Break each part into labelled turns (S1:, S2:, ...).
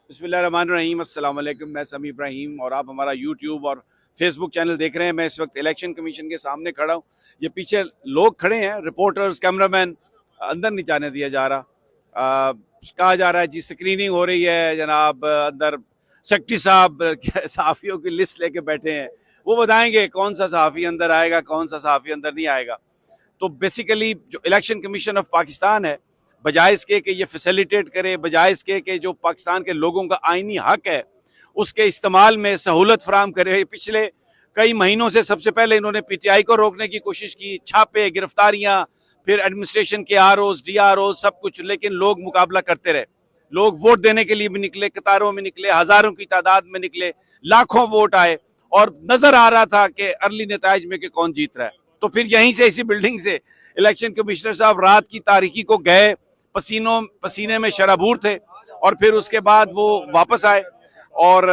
S1: बिस्मिल्लाहिर्रहमानिर्रहीम, अस्सलाम वालेकुम। मैं समी इब्राहिम और आप हमारा यूट्यूब और फेसबुक चैनल देख रहे हैं। मैं इस वक्त इलेक्शन कमीशन के सामने खड़ा हूँ। ये पीछे लोग खड़े हैं, रिपोर्टर्स, कैमरामैन, अंदर नहीं जाने दिया जा रहा। कहा जा रहा है जी स्क्रीनिंग हो रही है जनाब, अंदर सेक्रेटरी साहब सहाफ़ियों की लिस्ट लेके बैठे हैं। वो बताएंगे कौन सा सहाफ़ी अंदर आएगा, कौन सा सहाफ़ी अंदर नहीं आएगा। तो बेसिकली जो इलेक्शन कमीशन ऑफ पाकिस्तान है, बजाय इसके कि ये फैसिलिटेट करे, बजाय इसके कि जो पाकिस्तान के लोगों का आइनी हक है उसके इस्तेमाल में सहूलत फराम करे, पिछले कई महीनों से सबसे पहले इन्होंने पीटीआई को रोकने की कोशिश की, छापे, गिरफ्तारियां, फिर एडमिनिस्ट्रेशन के आरओ, डीआरओ, सब कुछ, लेकिन लोग मुकाबला करते रहे। लोग वोट देने के लिए भी निकले, कतारों में निकले, हजारों की तादाद में निकले, लाखों वोट आए और नजर आ रहा था कि अर्ली नताइज में कि कौन जीत रहा है। तो फिर यहीं से, इसी बिल्डिंग से इलेक्शन कमिश्नर साहब रात की तारीकी को गए, पसीने में शराबूर थे, और फिर उसके बाद वो वापस आए और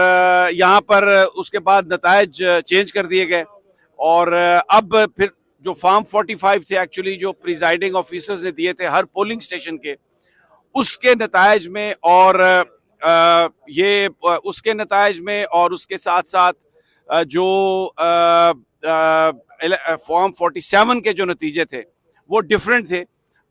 S1: यहाँ पर उसके बाद नतायज चेंज कर दिए गए। और अब फिर जो फॉर्म 45 थे एक्चुअली, जो प्रिजाइडिंग ऑफिसर्स ने दिए थे हर पोलिंग स्टेशन के, उसके नतायज में और उसके नतायज में और उसके साथ साथ जो फॉर्म 47 के जो नतीजे थे वो डिफरेंट थे।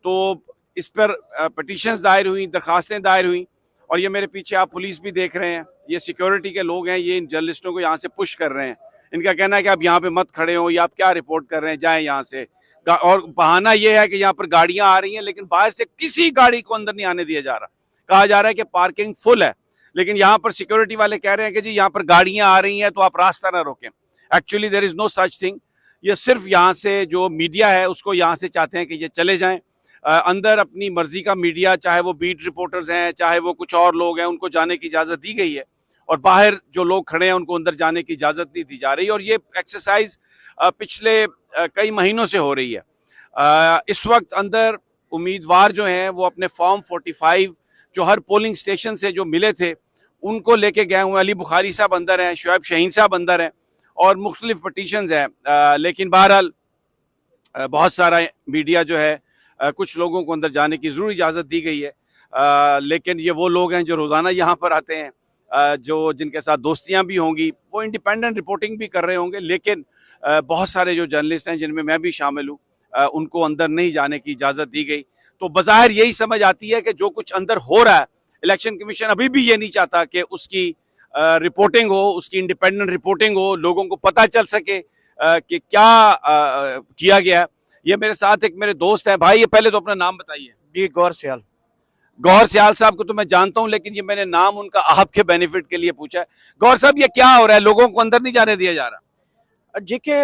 S1: तो इस पर पटिशन्स दायर हुई, दरखास्तें दायर हुई, और ये मेरे पीछे आप पुलिस भी देख रहे हैं, ये सिक्योरिटी के लोग हैं, ये इन जर्नलिस्टों को यहाँ से पुश कर रहे हैं। इनका कहना है कि आप यहाँ पे मत खड़े हो, या आप क्या रिपोर्ट कर रहे हैं, जाएं यहाँ से। और बहाना ये है कि यहाँ पर गाड़ियां आ रही हैं, लेकिन बाहर से किसी गाड़ी को अंदर नहीं आने दिया जा रहा। कहा जा रहा है कि पार्किंग फुल है, लेकिन यहाँ पर सिक्योरिटी वाले कह रहे हैं कि जी यहाँ पर गाड़ियां आ रही हैं तो आप रास्ता ना रोकें। Actually there is no such thing. ये सिर्फ यहाँ से जो मीडिया है उसको यहाँ से चाहते हैं कि ये चले जाएं। अंदर अपनी मर्जी का मीडिया, चाहे वो बीट रिपोर्टर्स हैं, चाहे वो कुछ और लोग हैं, उनको जाने की इजाज़त दी गई है, और बाहर जो लोग खड़े हैं उनको अंदर जाने की इजाज़त नहीं दी जा रही। और ये एक्सरसाइज पिछले कई महीनों से हो रही है। इस वक्त अंदर उम्मीदवार जो हैं वो अपने फॉर्म 45 जो हर पोलिंग स्टेशन से जो मिले थे उनको लेके गए हुए। अली बुखारी साहब अंदर हैं, शुएब शाहीन साहब अंदर हैं, और मुख्तलिफ पटिशन्स हैं। लेकिन बहरहाल बहुत सारा मीडिया जो है, कुछ लोगों को अंदर जाने की ज़रूर इजाज़त दी गई है, लेकिन ये वो लोग हैं जो रोज़ाना यहाँ पर आते हैं, जो जिनके साथ दोस्तियाँ भी होंगी, वो इंडिपेंडेंट रिपोर्टिंग भी कर रहे होंगे। लेकिन बहुत सारे जो जर्नलिस्ट हैं, जिनमें मैं भी शामिल हूँ, उनको अंदर नहीं जाने की इजाज़त दी गई। तो बज़ाहिर यही समझ आती है कि जो कुछ अंदर हो रहा है, इलेक्शन कमीशन अभी भी ये नहीं चाहता कि उसकी रिपोर्टिंग हो, उसकी इंडिपेंडेंट रिपोर्टिंग हो, लोगों को पता चल सके कि क्या किया गया। ये मेरे साथ एक मेरे दोस्त हैं। भाई, ये पहले तो अपना नाम बताइए।
S2: जी, गौर सियाल।
S1: गौर सियाल साहब को तो मैं जानता हूं, लेकिन ये मैंने नाम उनका आपके बेनिफिट के लिए पूछा है। गौर साहब, ये क्या हो रहा है? लोगों को अंदर नहीं जाने दिया जा रहा।
S2: देखिए,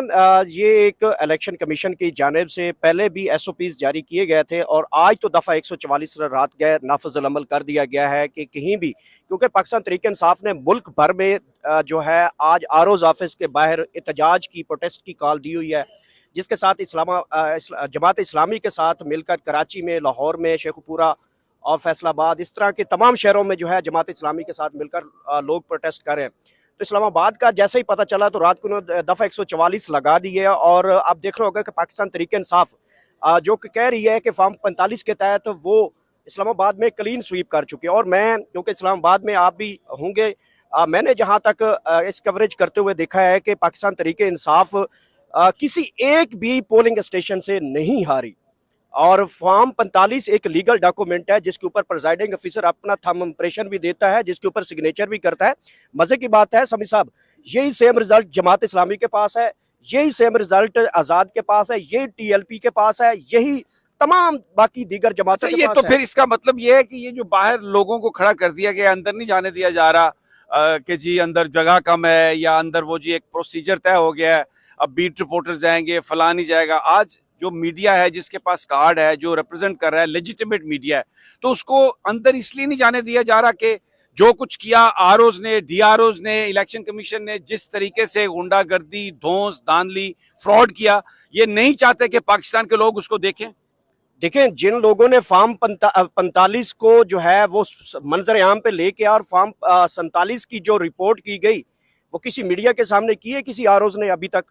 S2: ये एक इलेक्शन कमीशन की जानिब से पहले भी एसओपीज जारी किए गए थे, और आज तो दफ़ा 144 रात गए नाफिजुल अमल कर दिया गया है कि कहीं भी, क्योंकि पाकिस्तान तहरीक इंसाफ ने मुल्क भर में जो है आज आरओज ऑफिस के बाहर एहतजाज की, प्रोटेस्ट की कॉल दी हुई है, जिसके साथ जमात इस्लामी के साथ मिलकर कराची में, लाहौर में, शेखुपुरा और फैसलाबाद, इस तरह के तमाम शहरों में जो है जमात इस्लामी के साथ मिलकर लोग प्रोटेस्ट कर रहे हैं। तो इस्लामाबाद का जैसे ही पता चला तो रात को दफ़ा 144 लगा दी है। और आप देख रहे होगा कि पाकिस्तान तहरीक इंसाफ जो कि कह रही है कि फॉर्म 45 के तहत वो इस्लामाबाद में क्लीन स्वीप कर चुके हैं। और मैं, क्योंकि इस्लामाबाद में आप भी होंगे, मैंने जहां तक इस कवरेज करते हुए देखा है कि पाकिस्तान तहरीक इंसाफ किसी एक भी पोलिंग स्टेशन से नहीं हारी। और फॉर्म 45 एक लीगल डॉक्यूमेंट है जिसके ऊपर प्रिजाइडिंग ऑफिसर अपना थंब इंप्रेशन भी देता है, जिसके ऊपर सिग्नेचर भी करता है। मजे की बात है समी साहब, यही सेम रिजल्ट जमात इस्लामी के पास है, यही सेम रिजल्ट आजाद के पास है, यही टीएलपी के पास है, यही तमाम बाकी दीगर जमातों के
S1: ये
S2: पास
S1: तो
S2: है।
S1: फिर इसका मतलब ये है कि ये जो बाहर लोगों को खड़ा कर दिया गया, अंदर नहीं जाने दिया जा रहा, कि जी अंदर जगह कम है, या अंदर वो जी एक प्रोसीजर तय हो गया है, अब बीट रिपोर्टर जाएंगे, फला नहीं जाएगा। आज जो मीडिया है, जिसके पास कार्ड है, जो रिप्रेजेंट कर रहा है, लेजिटिमेट मीडिया है, तो उसको अंदर इसलिए नहीं जाने दिया जा रहा कि जो कुछ किया आरओज ने, डीआरओज ने, इलेक्शन कमीशन ने जिस तरीके से गुंडागर्दी, धौंस, धांधली, फ्रॉड किया, ये नहीं चाहते कि पाकिस्तान के लोग उसको देखें।
S2: देखें, जिन लोगों ने फॉर्म 45 को जो है वो मंजर आम पे लेके और फॉर्म 47 की जो रिपोर्ट की गई वो किसी मीडिया के सामने की है? किसी आरओज ने अभी तक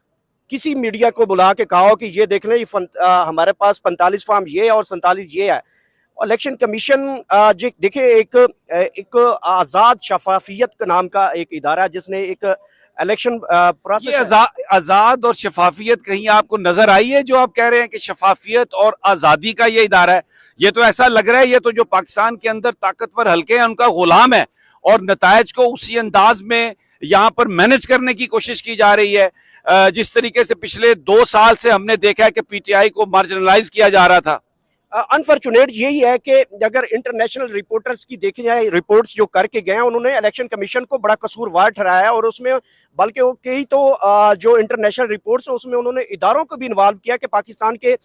S2: किसी मीडिया को बुला के कहा हो कि ये देख लें, हमारे पास 45 फॉर्म ये है और 47 ये है? इलेक्शन कमीशन देखिए एक आज़ाद शफाफियत का नाम का एक इदारा है जिसने एक इलेक्शन
S1: ये
S2: प्रोसेस
S1: आजाद और शफाफियत कहीं आपको नजर आई है जो आप कह रहे हैं कि शफाफियत और आजादी का ये इदारा है? ये तो ऐसा लग रहा है ये तो जो पाकिस्तान के अंदर ताकतवर हल्के हैं उनका गुलाम है और नतायज को उसी अंदाज में यहाँ पर मैनेज करने की कोशिश की जा रही है जिस तरीके से पिछले 2 साल से हमने देखा है कि पीटीआई को मार्जिनलाइज किया जा रहा था।
S2: अनफॉर्चुनेट यही है कि अगर इंटरनेशनल रिपोर्टर्स की देखी जाए, रिपोर्ट्स जो करके गए हैं उन्होंने इलेक्शन कमीशन को बड़ा कसूरवार ठहराया और उसमें बल्कि वो कई तो जो इंटरनेशनल रिपोर्ट्स है उसमें उन्होंने इदारों को भी इन्वॉल्व किया कि पाकिस्तान के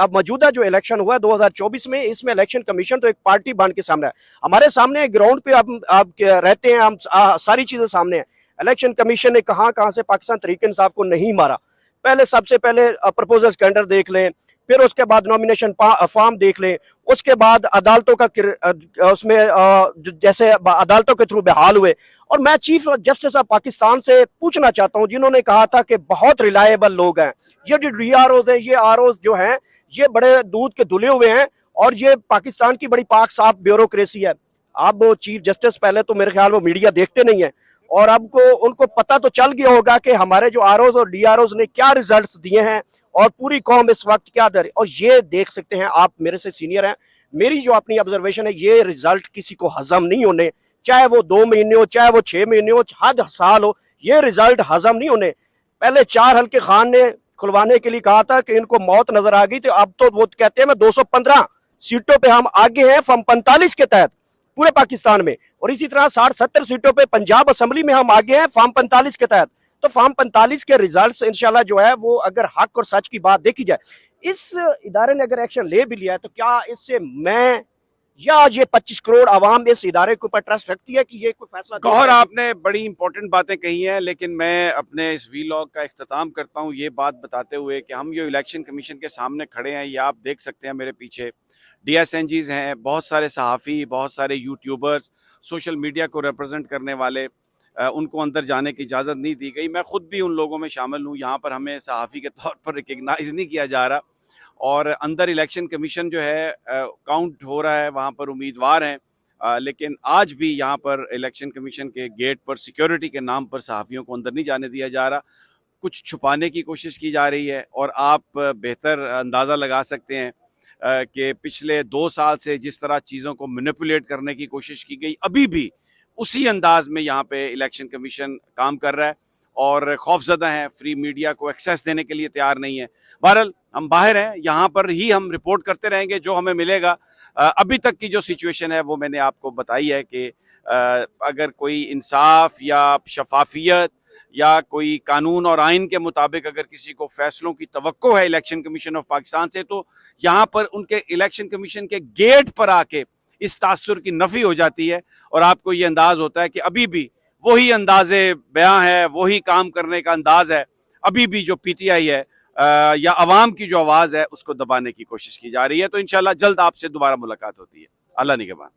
S2: मौजूदा जो इलेक्शन हुआ 2024 में, इसमें इलेक्शन कमीशन तो एक पार्टी बन के सामने है, हमारे सामने ग्राउंड पे आप रहते हैं, हम सारी चीजें सामने हैं। इलेक्शन कमीशन ने कहाँ से पाकिस्तान तहरीक इंसाफ को नहीं मारा। पहले सबसे पहले प्रपोजल स्टैंडर देख लें, फिर उसके बाद नॉमिनेशन फॉर्म देख लें, उसके बाद अदालतों का उसमें जैसे अदालतों के थ्रू बहाल हुए। और मैं चीफ जस्टिस ऑफ पाकिस्तान से पूछना चाहता हूं जिन्होंने कहा था कि बहुत रिलायबल लोग हैं, ये जो DROs हैं, ये ROs जो हैं ये बड़े दूध के धुले हुए हैं और ये पाकिस्तान की बड़ी पाक साफ ब्यूरोक्रेसी है। अब वो चीफ जस्टिस पहले तो मेरे ख्याल में मीडिया देखते नहीं है और अब को उनको पता तो चल गया होगा कि हमारे जो ROs और DROs ने क्या रिजल्ट्स दिए हैं और पूरी कौम इस वक्त क्या दर। और ये देख सकते हैं, आप मेरे से सीनियर हैं, मेरी जो अपनी ऑब्जर्वेशन है ये रिजल्ट किसी को हजम नहीं होने, चाहे वो 2 महीने हो, चाहे वो 6 महीने हो, हद साल हो, ये रिजल्ट हजम नहीं होने। पहले 4 हल्के खान ने खुलवाने के लिए कहा था कि इनको मौत नजर आ गई, तो अब तो वो कहते हैं मैं 215 सीटों पे हम आगे हैं फॉर्म 45 के तहत पूरे पाकिस्तान में, और इसी तरह 60-70 सीटों पे पंजाब असेंबली में हम आगे हैं फॉर्म 45 के तहत। तो फॉर्म 45 के रिजल्ट्स इंशाल्लाह जो है वो अगर हक और सच की बात देखी जाए, इस इदारे ने अगर एक्शन ले भी लिया है तो क्या इससे मैं या ये 25 करोड़ आवाम इस इदारे के ऊपर ट्रस्ट रखती है कि ये कोई फैसला?
S1: गौहर, आपने बड़ी इंपॉर्टेंट बातें कही हैं, लेकिन मैं अपने इस वीलॉग का इख्तिताम करता हूं ये बात बताते हुए कि हम जो इलेक्शन कमीशन के सामने खड़े हैं, ये आप देख सकते हैं मेरे पीछे DSNGs हैं, बहुत सारे सहाफ़ी, बहुत सारे यूट्यूबर्स, सोशल मीडिया को रिप्रेजेंट करने वाले, उनको अंदर जाने की इजाज़त नहीं दी गई। मैं ख़ुद भी उन लोगों में शामिल हूँ। यहाँ पर हमें सहाफ़ी के तौर पर रिकग्नाइज़ नहीं किया जा रहा और अंदर इलेक्शन कमीशन जो है काउंट हो रहा है, वहाँ पर उम्मीदवार हैं, लेकिन आज भी यहाँ पर इलेक्शन कमीशन के गेट पर सिक्योरिटी के नाम पर सहाफ़ियों को अंदर नहीं जाने दिया जा रहा। कुछ छुपाने की कोशिश की जा रही है और आप बेहतर अंदाज़ा लगा सकते हैं कि पिछले 2 साल से जिस तरह चीज़ों को मैनिपुलेट करने की कोशिश की गई, अभी भी उसी अंदाज में यहाँ पे इलेक्शन कमीशन काम कर रहा है और खौफजदा हैं, फ्री मीडिया को एक्सेस देने के लिए तैयार नहीं है। बहरहाल हम बाहर हैं, यहाँ पर ही हम रिपोर्ट करते रहेंगे जो हमें मिलेगा। अभी तक की जो सिचुएशन है वो मैंने आपको बताई है कि अगर कोई इंसाफ या शफाफियत या कोई कानून और आइन के मुताबिक अगर किसी को फैसलों की तवक्को है इलेक्शन कमीशन ऑफ पाकिस्तान से, तो यहाँ पर उनके इलेक्शन कमीशन के गेट पर आके इस तासुर की नफ़ी हो जाती है और आपको ये अंदाज़ होता है कि अभी भी वही अंदाज़े बयां है, वही काम करने का अंदाज़ है, अभी भी जो PTI है या अवाम की जो आवाज़ है उसको दबाने की कोशिश की जा रही है। तो इंशाल्लाह जल्द आपसे दोबारा मुलाकात होती है। अल्लाह निगहबान।